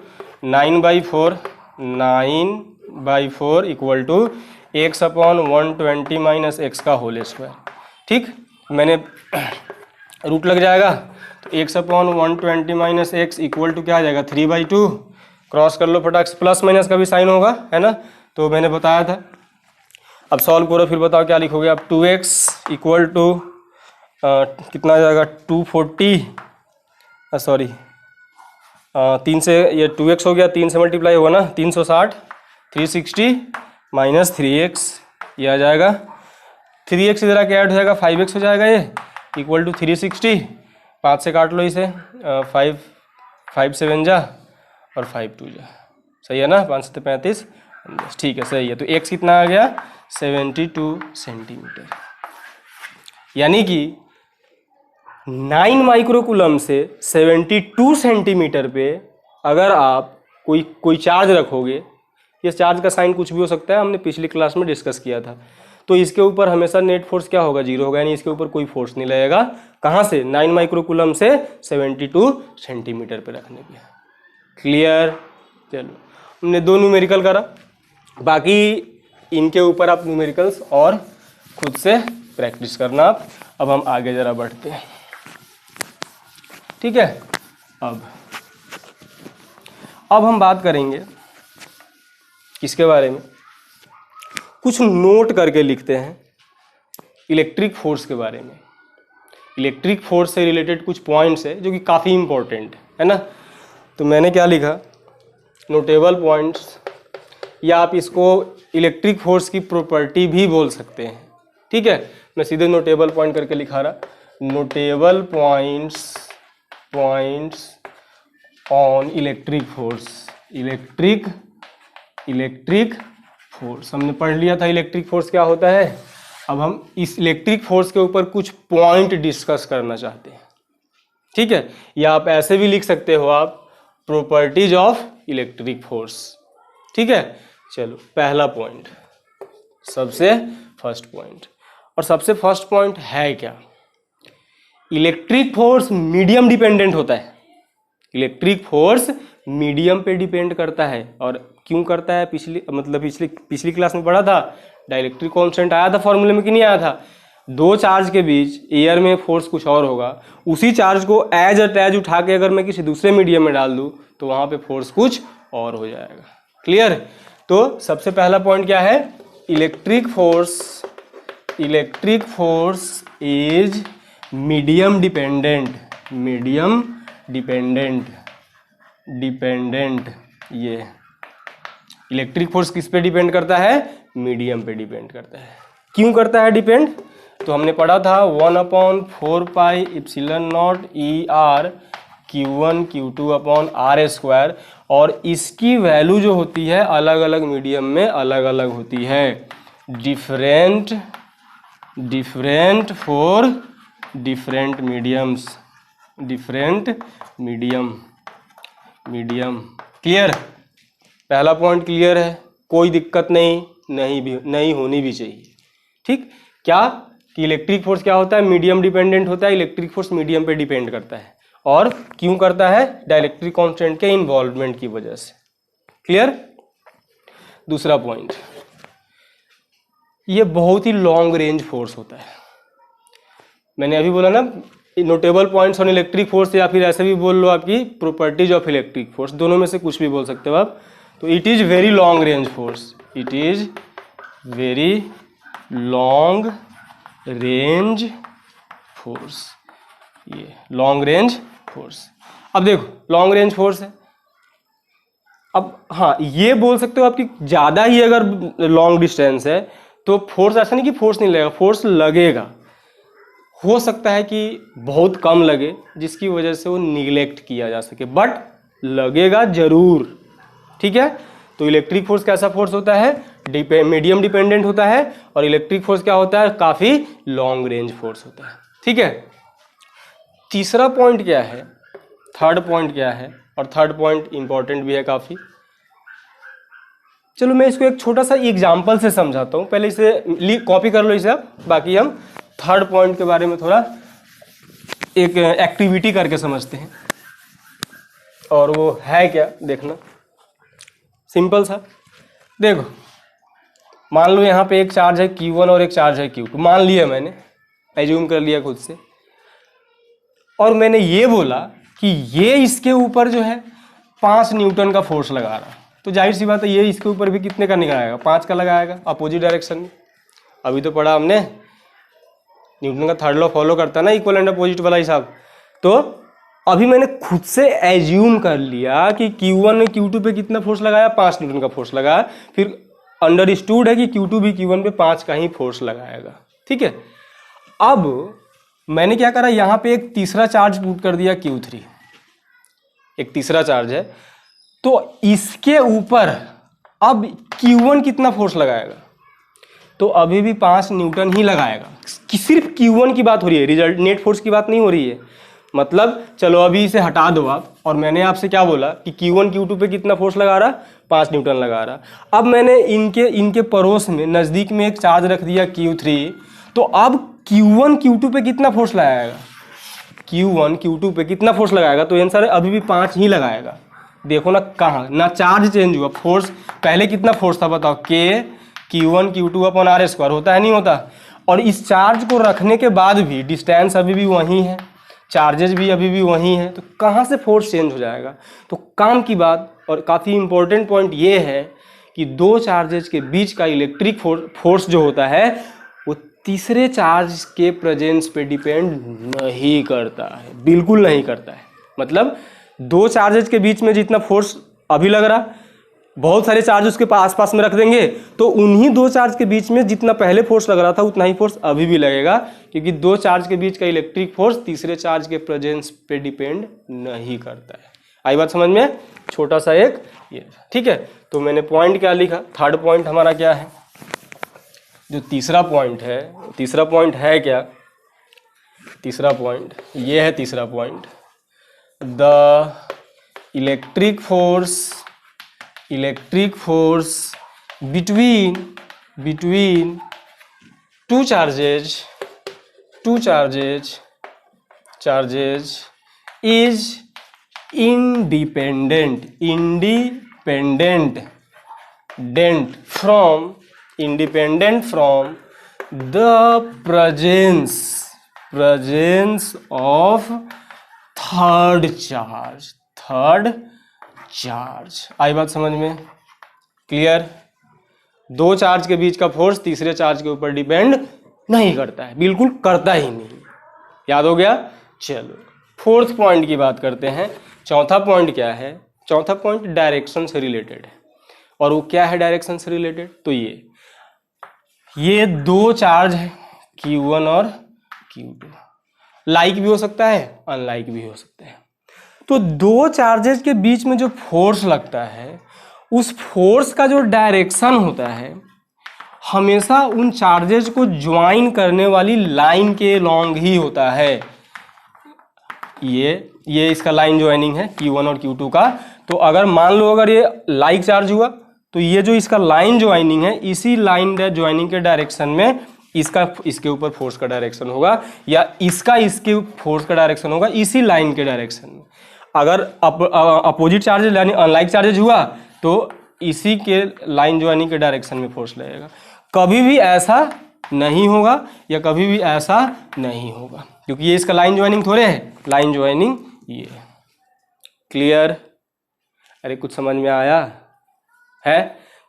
9/4 9/4 equal to x upon 120 minus X का होल स्क्वायर। ठीक, मैंने रूट लग जाएगा तो x upon 120 minus X equal to क्या आ जाएगा 3/2। क्रॉस कर लो फटाक से, प्लस माइनस का भी साइन होगा है ना, तो मैंने बताया था। अब सॉल्व करो, फिर बताओ क्या लिखोगे आप। 2x इक्वल टू कितना आ जाएगा 240, सॉरी 3 से ये 2x हो गया, 3 से मल्टीप्लाई होगा ना 360, 360 माइनस 3x ये आ जाएगा। 3x इधर आके ऐड हो जाएगा 5x हो जाएगा ये, इक्वल टू 360, 5 से काट लो इसे, 5 7 जा और 5 2 जा, सही है ना, 5 से 35, ठीक है सही है। तो x कितना आ गया 72 सेंटीमीटर, यानी कि 9 माइक्रोकूलम से 72 सेंटीमीटर पे अगर आप कोई चार्ज रखोगे, ये चार्ज का साइन कुछ भी हो सकता है, हमने पिछली क्लास में डिस्कस किया था, तो इसके ऊपर हमेशा नेट फोर्स क्या होगा 0 होगा, यानी इसके ऊपर कोई फोर्स नहीं लगेगा। कहाँ से 9 माइक्रोकूलम से 72 सेंटीमीटर पे रखने पे। क्लियर, चलो हमने 2 न्यूमेरिकल करा, बाकी इनके ऊपर आप न्यूमेरिकल्स और खुद से प्रैक्टिस करना आप। अब हम आगे जरा बढ़ते हैं, ठीक है। अब हम बात करेंगे किसके बारे में, कुछ नोट करके लिखते हैं इलेक्ट्रिक फोर्स के बारे में। इलेक्ट्रिक फोर्स से रिलेटेड कुछ पॉइंट्स है जो कि काफ़ी इंपॉर्टेंट है ना। तो मैंने क्या लिखा, नोटेबल पॉइंट्स, या आप इसको इलेक्ट्रिक फोर्स की प्रॉपर्टी भी बोल सकते हैं, ठीक है। मैं सीधे नोटेबल पॉइंट करके लिखा रहा, notable points on electric force. Electric force हमने पढ़ लिया था इलेक्ट्रिक फोर्स क्या होता है। अब हम इस इलेक्ट्रिक फोर्स के ऊपर कुछ पॉइंट डिस्कस करना चाहते हैं, ठीक है। या आप ऐसे भी लिख सकते हो आप, प्रॉपर्टीज ऑफ इलेक्ट्रिक फोर्स, ठीक है। चलो पहला पॉइंट, सबसे फर्स्ट पॉइंट, और सबसे फर्स्ट पॉइंट है क्या, इलेक्ट्रिक फोर्स मीडियम डिपेंडेंट होता है। इलेक्ट्रिक फोर्स मीडियम पे डिपेंड करता है, और क्यों करता है, पिछली क्लास में पढ़ा था, डाइलेक्ट्रिक कांस्टेंट आया था फॉर्मूले में कि नहीं आया था। दो चार्ज के बीच एयर में फोर्स कुछ और होगा, उसी चार्ज को एज अटैच उठा के अगर मैं किसी दूसरे मीडियम में डाल दूं तो वहां पे फोर्स कुछ और हो जाएगा। क्लियर। तो सबसे पहला पॉइंट क्या है, electric force is medium dependent. ये इलेक्ट्रिक फोर्स किस पे डिपेंड करता है, मीडियम पे डिपेंड करता है। क्यों करता है डिपेंड, तो हमने पढ़ा था 1/4 pi epsilon not ER Q1 Q2 upon R², और इसकी वैल्यू जो होती है अलग अलग मीडियम में अलग अलग होती है, different for different medium. Clear, पहला पॉइंट क्लियर है, कोई दिक्कत नहीं होनी भी चाहिए, ठीक। क्या कि इलेक्ट्रिक फोर्स क्या होता है, मीडियम डिपेंडेंट होता है। इलेक्ट्रिक फोर्स मीडियम पे डिपेंड करता है, और क्यों करता है, डाइलेक्ट्रिक कांस्टेंट के इन्वॉल्वमेंट की वजह से। क्लियर। दूसरा पॉइंट, ये बहुत ही लॉन्ग रेंज फोर्स होता है। मैंने अभी बोला ना, notable points on electric force, या फिर ऐसे भी बोल लो आपकी प्रॉपर्टीज ऑफ इलेक्ट्रिक फोर्स, दोनों में से कुछ भी बोल सकते हो आप। तो it is very long range force, it is very long range force, ये लॉन्ग रेंज फोर्स। अब देखो लॉन्ग रेंज फोर्स है, अब हाँ ये बोल सकते हो आपकी ज़्यादा ही अगर लॉन्ग डिस्टेंस है तो फोर्स, ऐसा नहीं कि फोर्स नहीं लगेगा, फोर्स लगेगा। हो सकता है कि बहुत कम लगे जिसकी वजह से वो निगलेक्ट किया जा सके, बट लगेगा जरूर, ठीक है। तो इलेक्ट्रिक फोर्स कैसा फोर्स होता है, मीडियम डिपेंडेंट होता है, और इलेक्ट्रिक फोर्स क्या होता है, काफ़ी लॉन्ग रेंज फोर्स होता है, ठीक है। तीसरा पॉइंट क्या है, थर्ड पॉइंट क्या है, और थर्ड पॉइंट इंपॉर्टेंट भी है काफ़ी। चलो मैं इसको एक छोटा सा एग्जाम्पल से समझाता हूँ, पहले इसे कॉपी कर लो इसे आप, बाकी हम थर्ड पॉइंट के बारे में थोड़ा एक एक्टिविटी करके समझते हैं। और वो है क्या देखना, सिंपल सा। देखो मान लो यहाँ पे एक चार्ज है Q1 और एक चार्ज है Q2, मान लिया मैंने, एज्यूम कर लिया खुद से, और मैंने ये बोला कि ये इसके ऊपर जो है 5 न्यूटन का फोर्स लगा रहा, तो जाहिर सी बात है ये इसके ऊपर भी कितने का लगाएगा, 5 का लगाएगा, अपोजिट डायरेक्शन में। अभी तो पढ़ा हमने, न्यूटन का थर्ड लॉ फॉलो करता है ना, इक्वल एंड अपोजिट वाला हिसाब। तो अभी मैंने खुद से एज्यूम कर लिया कि Q1 ने Q2 पे कितना फोर्स लगाया, 5 न्यूटन का फोर्स लगाया, फिर अंडरस्टूड है कि Q2 भी Q1 पे 5 का ही फोर्स लगाएगा, ठीक है। अब मैंने क्या करा, यहाँ पे एक तीसरा चार्ज पुट कर दिया Q3, एक तीसरा चार्ज है, तो इसके ऊपर अब Q1 कितना फोर्स लगाएगा, तो अभी भी 5 न्यूटन ही लगाएगा। सिर्फ Q1 की बात हो रही है, रिजल्ट नेट फोर्स की बात नहीं हो रही है। मतलब चलो अभी इसे हटा दो आप, और मैंने आपसे क्या बोला कि Q1 Q2 पे कितना फोर्स लगा रहा, 5 न्यूटन लगा रहा। अब मैंने इनके पड़ोस में नज़दीक में एक चार्ज रख दिया Q3, तो अब Q1 Q2 पे कितना फोर्स लगाएगा, Q1 Q2 पे कितना फोर्स लगाएगा, तो आंसर है अभी भी 5 ही लगाएगा। देखो ना कहाँ ना चार्ज चेंज हुआ, फोर्स पहले कितना फोर्स था बताओ, K Q1 Q2 upon R square होता है नहीं होता, और इस चार्ज को रखने के बाद भी डिस्टेंस अभी भी वही है, चार्जेस भी अभी भी वही हैं, तो कहाँ से फोर्स चेंज हो जाएगा। तो काम की बात और काफ़ी इंपॉर्टेंट पॉइंट ये है कि दो चार्जेस के बीच का इलेक्ट्रिक फोर्स जो होता है वो तीसरे चार्ज के प्रेजेंस पे डिपेंड नहीं करता है, बिल्कुल नहीं करता है। मतलब दो चार्जेस के बीच में जितना फोर्स अभी लग रहा, बहुत सारे चार्ज उसके आसपास में रख देंगे तो उन्हीं दो चार्ज के बीच में जितना पहले फोर्स लग रहा था उतना ही फोर्स अभी भी लगेगा, क्योंकि दो चार्ज के बीच का इलेक्ट्रिक फोर्स तीसरे चार्ज के प्रेजेंस पे डिपेंड नहीं करता है। आई बात समझ में, छोटा सा एक ये, ठीक है। तो मैंने पॉइंट क्या लिखा, थर्ड पॉइंट हमारा क्या है, जो तीसरा पॉइंट है, तीसरा पॉइंट है क्या, तीसरा पॉइंट ये है, तीसरा point the electric force between two charges is independent from the presence of third charge. आई बात समझ में, क्लियर। दो चार्ज के बीच का फोर्स तीसरे चार्ज के ऊपर डिपेंड नहीं करता है, बिल्कुल करता ही नहीं, याद हो गया। चलो फोर्थ पॉइंट की बात करते हैं। चौथा पॉइंट क्या है, चौथा पॉइंट डायरेक्शन से रिलेटेड है, और वो क्या है डायरेक्शन से रिलेटेड, तो ये दो चार्ज है Q1 और Q2, लाइक भी हो सकता है अनलाइक भी हो सकता है। तो दो चार्जेस के बीच में जो फोर्स लगता है उस फोर्स का जो डायरेक्शन होता है हमेशा उन चार्जेस को ज्वाइन करने वाली लाइन के लॉन्ग ही होता है। ये इसका लाइन ज्वाइनिंग है Q1 और Q2 का। तो अगर मान लो अगर ये लाइक चार्ज हुआ तो ये जो इसका लाइन ज्वाइनिंग है, इसी लाइन ज्वाइनिंग के डायरेक्शन में इसका इसके ऊपर फोर्स का डायरेक्शन होगा, या इसका इसके फोर्स का डायरेक्शन होगा इसी लाइन के डायरेक्शन में। अगर अपोजिट चार्जेज यानी अनलाइक चार्जेज हुआ तो इसी के लाइन ज्वाइनिंग के डायरेक्शन में फोर्स लगेगा। कभी भी ऐसा नहीं होगा या कभी भी ऐसा नहीं होगा, क्योंकि ये इसका लाइन ज्वाइनिंग थोड़े है, लाइन ज्वाइनिंग ये। क्लियर। अरे कुछ समझ में आया है,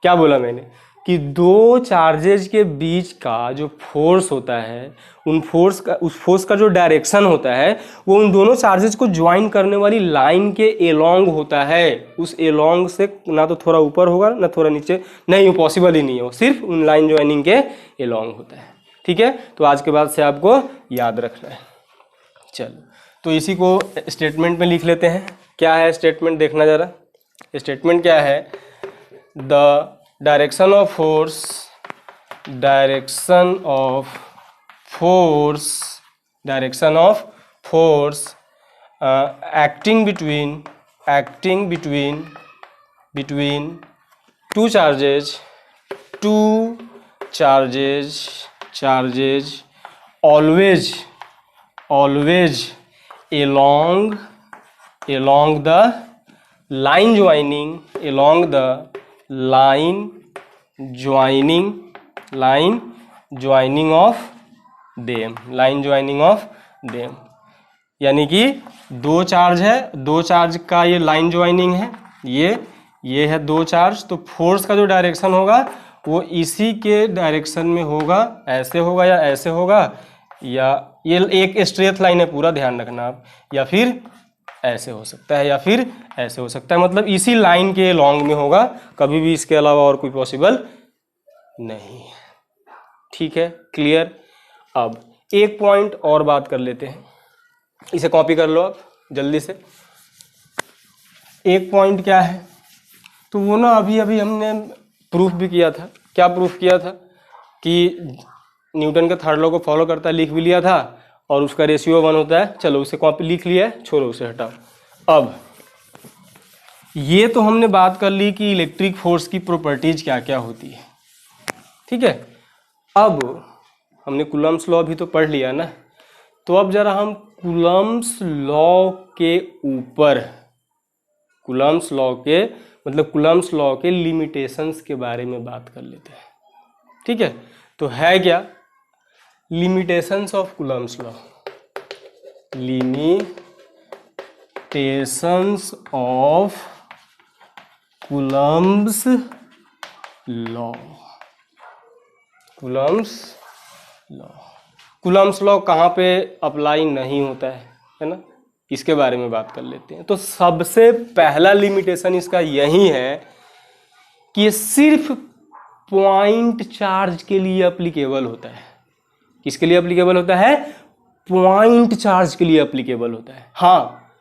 क्या बोला मैंने कि दो चार्जेज के बीच का जो फोर्स होता है उस फोर्स का जो डायरेक्शन होता है वो उन दोनों चार्जेज को ज्वाइन करने वाली लाइन के एलोंग होता है। उस एलोंग से ना तो थोड़ा ऊपर होगा ना थोड़ा नीचे, नहीं वो पॉसिबल ही नहीं है, वो सिर्फ उन लाइन ज्वाइनिंग के एलोंग होता है। ठीक है, तो आज के बाद से आपको याद रखना है। चलो तो इसी को स्टेटमेंट में लिख लेते हैं। क्या है स्टेटमेंट, देखना जरा। स्टेटमेंट क्या है, the direction of force acting between two charges always along the line joining along the line joining of them, यानी कि दो चार्ज है, दो चार्ज का ये लाइन ज्वाइनिंग है, ये है दो चार्ज, तो फोर्स का जो डायरेक्शन होगा वो इसी के डायरेक्शन में होगा, ऐसे होगा या ऐसे होगा, या ये एक स्ट्रेट लाइन है पूरा ध्यान रखना आप, या फिर ऐसे हो सकता है या फिर ऐसे हो सकता है, मतलब इसी लाइन के लॉन्ग में होगा, कभी भी इसके अलावा और कोई पॉसिबल नहीं। ठीक है, क्लियर। अब एक पॉइंट और बात कर लेते हैं, इसे कॉपी कर लो आप जल्दी से। एक पॉइंट क्या है, तो वो ना अभी हमने प्रूफ भी किया था। क्या प्रूफ किया था कि न्यूटन के थर्ड लॉ को फॉलो करता है, लिख भी लिया था, और उसका रेशियो 1 होता है। चलो उसे कॉपी लिख लिया है, छोड़ो उसे हटाओ। अब ये तो हमने बात कर ली कि इलेक्ट्रिक फोर्स की प्रॉपर्टीज क्या क्या होती है। ठीक है, अब हमने कूलम्ब्स लॉ भी तो पढ़ लिया ना, तो अब जरा हम कूलम्ब्स लॉ के ऊपर, कूलम्ब्स लॉ के लिमिटेशंस के बारे में बात कर लेते हैं। ठीक है, तो है क्या limitations of Coulomb's law, limitations of Coulomb's law. Coulomb's law कहाँ पे अप्लाई नहीं होता है ना, इसके बारे में बात कर लेते हैं। तो सबसे पहला लिमिटेशन इसका यही है कि ये सिर्फ पॉइंट चार्ज के लिए एप्लीकेबल होता है। किसके लिए एप्लीकेबल होता है? पॉइंट चार्ज के लिए एप्लीकेबल होता है। हाँ,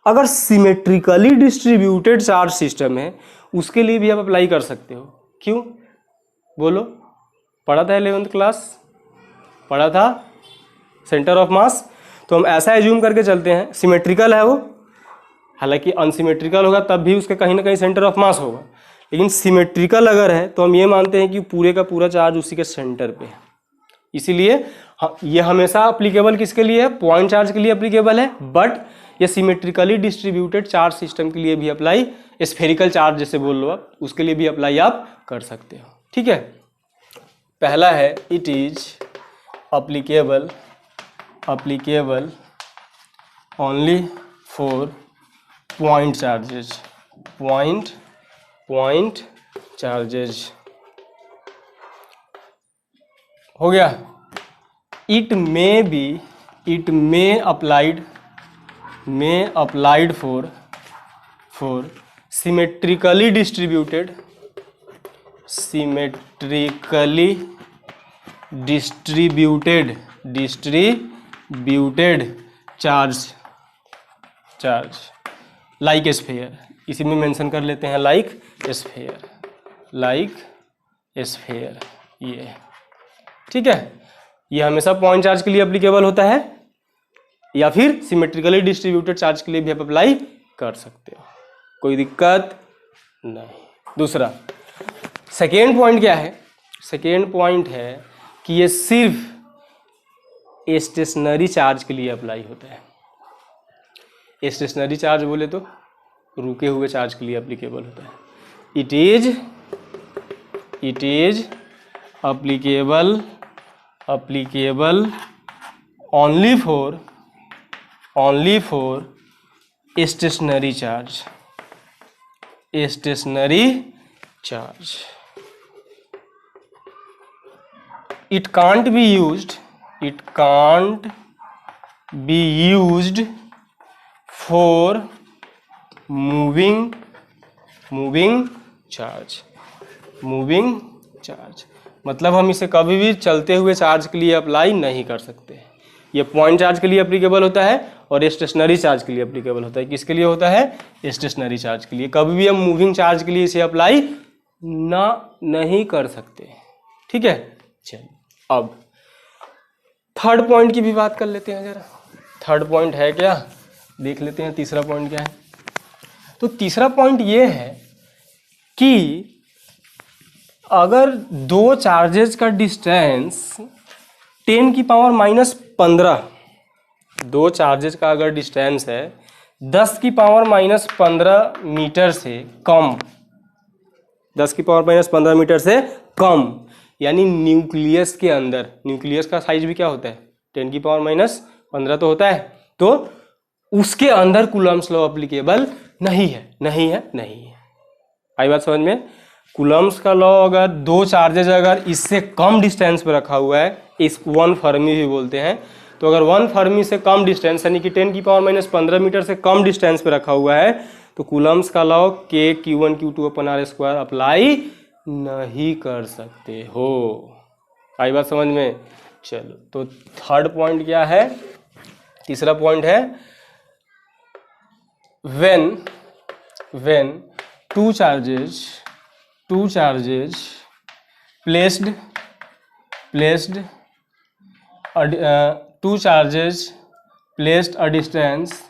अगर सिमेट्रिकली डिस्ट्रीब्यूटेड चार्ज सिस्टम है उसके लिए भी आप अप्लाई कर सकते हो। क्यों बोलो? पढ़ा था 11th क्लास, पढ़ा था सेंटर ऑफ मास। तो हम ऐसा एज्यूम करके चलते हैं, सिमेट्रिकल है वो, हालांकि अनसिमेट्रिकल होगा तब भी उसके कहीं ना कहीं सेंटर ऑफ मास होगा, लेकिन सिमेट्रिकल अगर है तो हम ये मानते हैं कि पूरे का पूरा चार्ज उसी के सेंटर पे है। इसीलिए ये हमेशा अप्लीकेबल किसके लिए है? पॉइंट चार्ज के लिए अप्लीकेबल है, बट ये सिमेट्रिकली डिस्ट्रीब्यूटेड चार्ज सिस्टम के लिए भी अप्लाई, स्फेरिकल चार्ज जैसे बोल लो आप, उसके लिए भी अप्लाई आप कर सकते हो। ठीक है, पहला है it is applicable only for point charges. हो गया। It may applied for symmetrically distributed charge like sphere. इसी में मेंशन कर लेते हैं लाइक स्फीयर ये। ठीक है, ये हमेशा पॉइंट चार्ज के लिए एप्लीकेबल होता है, या फिर सिमेट्रिकली डिस्ट्रीब्यूटेड चार्ज के लिए भी आप अप्लाई कर सकते हो, कोई दिक्कत नहीं। दूसरा, सेकेंड पॉइंट क्या है? सेकेंड पॉइंट है कि ये सिर्फ स्टेशनरी चार्ज के लिए अप्लाई होता है। स्टेशनरी चार्ज बोले तो रुके हुए चार्ज के लिए एप्लीकेबल होता है। It is applicable only for stationary charge. It can't be used for moving charge। मतलब हम इसे कभी भी चलते हुए चार्ज के लिए अप्लाई नहीं कर सकते। ये पॉइंट चार्ज के लिए एप्लीकेबल होता है और स्टेशनरी चार्ज के लिए एप्लीकेबल होता है। किसके लिए होता है? स्टेशनरी चार्ज के लिए। कभी भी हम मूविंग चार्ज के लिए इसे अप्लाई नहीं कर सकते। ठीक है, चलिए अब थर्ड पॉइंट की भी बात कर लेते हैं जरा। थर्ड पॉइंट है क्या, देख लेते हैं तीसरा पॉइंट क्या है। तो तीसरा पॉइंट ये है कि अगर दो चार्जेस का डिस्टेंस 10⁻⁻⁻⁻, दो चार्जेस का अगर डिस्टेंस है 10⁻⁻15 मीटर से कम, 10⁻⁻15 मीटर से कम, यानी न्यूक्लियस के अंदर, न्यूक्लियस का साइज भी क्या होता है 10⁻⁻15 तो होता है, तो उसके अंदर कूलम्ब्स लॉ एप्लीकेबल नहीं है, नहीं है, नहीं है। आई बात समझ में? कूलम्ब्स का लॉ अगर दो चार्जेज अगर इससे कम डिस्टेंस पे रखा हुआ है, इस 1 फर्मी भी बोलते हैं, तो अगर 1 फर्मी से कम डिस्टेंस यानी कि 10⁻⁻15 मीटर से कम डिस्टेंस पे रखा हुआ है, तो कूलम्ब्स का लॉ K(Q1Q2/R² अप्लाई नहीं कर सकते हो। आई बात समझ में? चलो, तो थर्ड पॉइंट क्या है? तीसरा पॉइंट है when two charges placed a distance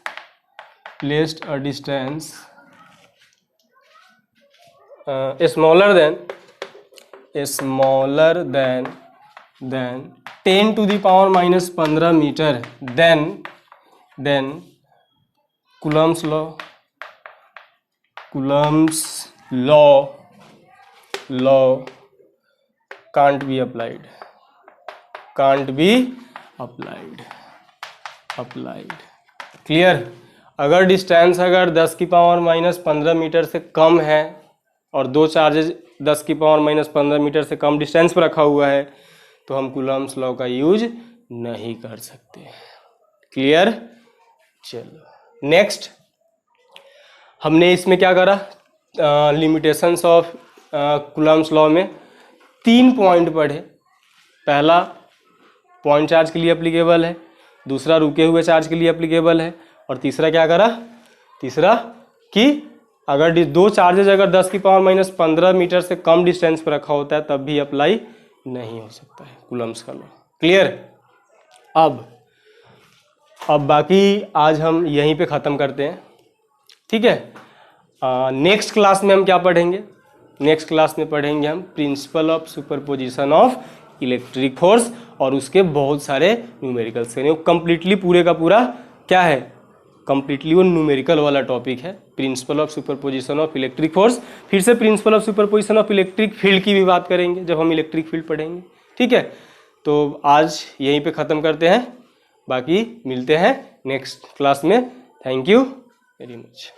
smaller than 10⁻⁻15 meter, then Coulomb's law can't be applied. Clear? अगर डिस्टेंस अगर 10⁻⁻15 मीटर से कम है और दो चार्जेज 10⁻⁻15 मीटर से कम डिस्टेंस पर रखा हुआ है, तो हम कूलम्ब्स लॉ का यूज नहीं कर सकते। क्लियर? चलो नेक्स्ट, हमने इसमें क्या करा, लिमिटेशंस ऑफ कूलम्ब्स लॉ में 3 पॉइंट पढ़े। पहला पॉइंट चार्ज के लिए एप्लीकेबल है, दूसरा रुके हुए चार्ज के लिए एप्लीकेबल है, और तीसरा क्या करा, तीसरा कि अगर दो चार्जेज अगर 10⁻⁻15 मीटर से कम डिस्टेंस पर रखा होता है तब भी अप्लाई नहीं हो सकता है कूलम्ब्स का लॉ। क्लियर? अब बाकी आज हम यहीं पे ख़त्म करते हैं, ठीक है। नेक्स्ट क्लास में हम क्या पढ़ेंगे? नेक्स्ट क्लास में पढ़ेंगे हम principle of superposition of electric force, और उसके बहुत सारे न्यूमेरिकल्स। यानी वो कम्प्लीटली पूरे का पूरा क्या है, कम्प्लीटली वो न्यूमेरिकल वाला टॉपिक है, principle of superposition of electric force. फिर से principle of superposition of electric field की भी बात करेंगे जब हम इलेक्ट्रिक फील्ड पढ़ेंगे, ठीक है। तो आज यहीं पे ख़त्म करते हैं, बाकी मिलते हैं नेक्स्ट क्लास में। Thank you very much.